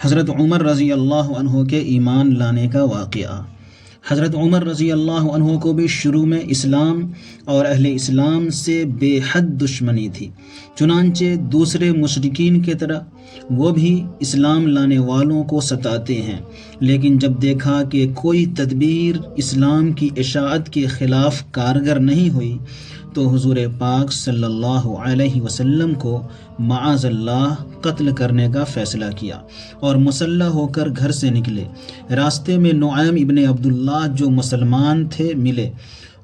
حضرت عمر رضی اللہ عنہ کے ایمان لانے کا واقعہ۔ حضرت عمر رضی اللہ عنہ کو بھی شروع میں اسلام اور اہل اسلام سے بے حد دشمنی تھی، چنانچہ دوسرے مشرکین کی طرح وہ بھی اسلام لانے والوں کو ستاتے ہیں، لیکن جب دیکھا کہ کوئی تدبیر اسلام کی اشاعت کے خلاف کارگر نہیں ہوئی تو حضور پاک صلی اللہ علیہ وسلم کو معاذ اللہ قتل کرنے کا فیصلہ کیا اور مسلح ہو کر گھر سے نکلے۔ راستے میں نعیم ابن عبداللہ جو مسلمان تھے ملے،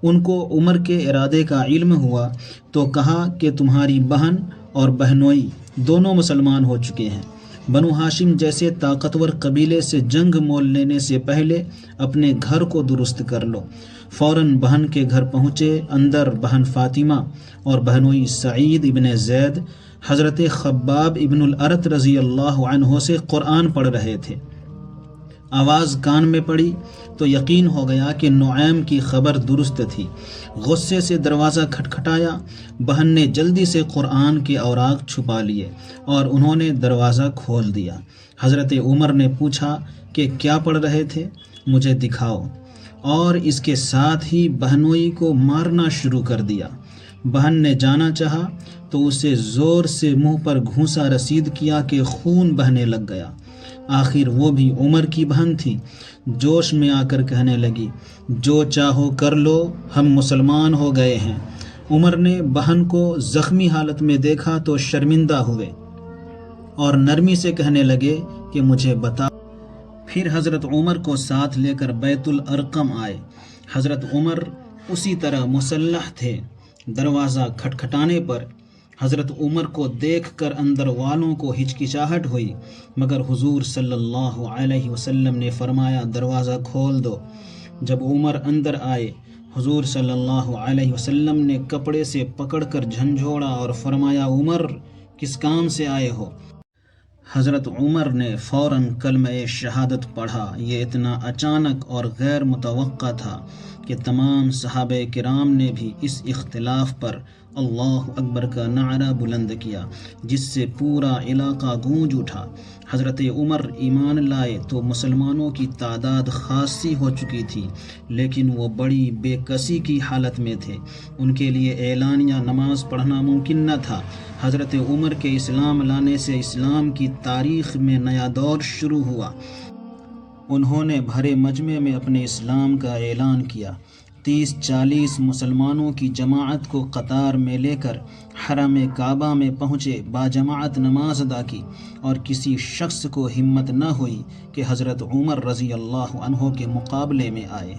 ان کو عمر کے ارادے کا علم ہوا تو کہا کہ تمہاری بہن اور بہنوئی دونوں مسلمان ہو چکے ہیں، بنو ہاشم جیسے طاقتور قبیلے سے جنگ مول لینے سے پہلے اپنے گھر کو درست کر لو۔ فوراً بہن کے گھر پہنچے، اندر بہن فاطمہ اور بہنوئی سعید ابن زید حضرت خباب ابن الارت رضی اللہ عنہ سے قرآن پڑھ رہے تھے۔ آواز کان میں پڑی تو یقین ہو گیا کہ نعیم کی خبر درست تھی۔ غصے سے دروازہ کھٹکھٹایا، بہن نے جلدی سے قرآن کے اوراق چھپا لیے اور انہوں نے دروازہ کھول دیا۔ حضرت عمر نے پوچھا کہ کیا پڑھ رہے تھے، مجھے دکھاؤ، اور اس کے ساتھ ہی بہنوئی کو مارنا شروع کر دیا۔ بہن نے جانا چاہا تو اسے زور سے منہ پر گھونسا رسید کیا کہ خون بہنے لگ گیا۔ آخر وہ بھی عمر کی بہن تھی، جوش میں آ کر کہنے لگی، جو چاہو کر لو، ہم مسلمان ہو گئے ہیں۔ عمر نے بہن کو زخمی حالت میں دیکھا تو شرمندہ ہوئے اور نرمی سے کہنے لگے کہ مجھے بتا۔ پھر حضرت عمر کو ساتھ لے کر بیت الارقم آئے۔ حضرت عمر اسی طرح مسلح تھے۔ دروازہ کھٹکھٹانے پر حضرت عمر کو دیکھ کر اندر والوں کو ہچکچاہٹ ہوئی، مگر حضور صلی اللہ علیہ وسلم نے فرمایا دروازہ کھول دو۔ جب عمر اندر آئے، حضور صلی اللہ علیہ وسلم نے کپڑے سے پکڑ کر جھنجھوڑا اور فرمایا، عمر کس کام سے آئے ہو؟ حضرت عمر نے فوراً کلمہ شہادت پڑھا۔ یہ اتنا اچانک اور غیر متوقع تھا کہ تمام صحابہ کرام نے بھی اس اختلاف پر اللہ اکبر کا نعرہ بلند کیا، جس سے پورا علاقہ گونج اٹھا۔ حضرت عمر ایمان لائے تو مسلمانوں کی تعداد خاصی ہو چکی تھی، لیکن وہ بڑی بے کسی کی حالت میں تھے، ان کے لیے اعلانیہ نماز پڑھنا ممکن نہ تھا۔ حضرت عمر کے اسلام لانے سے اسلام کی تاریخ میں نیا دور شروع ہوا۔ انہوں نے بھرے مجمع میں اپنے اسلام کا اعلان کیا۔ 30-40 مسلمانوں کی جماعت کو قطار میں لے کر حرم کعبہ میں پہنچے، باجماعت نماز ادا کی، اور کسی شخص کو ہمت نہ ہوئی کہ حضرت عمر رضی اللہ عنہ کے مقابلے میں آئے۔